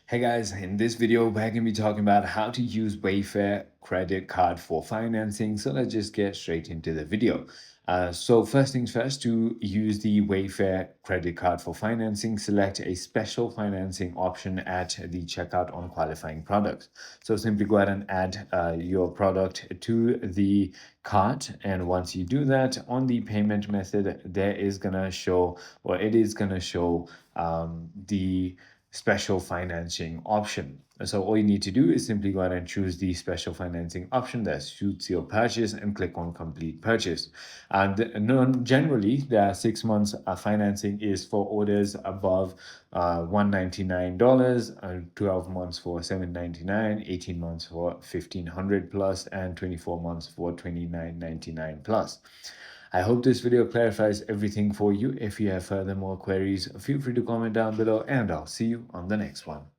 Hey guys, in this video, we're going to be talking about how to use Wayfair credit card for financing. So let's just get straight into the video. So first things first, to use the Wayfair credit card for financing, select a special financing option at the checkout on qualifying products. So simply go ahead and add your product to the cart. And once you do that, on the payment method, there is going to show, or it is going to show the special financing option. So all you need to do is simply go ahead and choose the special financing option that suits your purchase and click on complete purchase. And generally, there are 6 months financing is for orders above $199, 12 months for $799, 18 months for $1,500 plus, and 24 months for $29.99 plus. I hope this video clarifies everything for you. If you have further more queries, feel free to comment down below and I'll see you on the next one.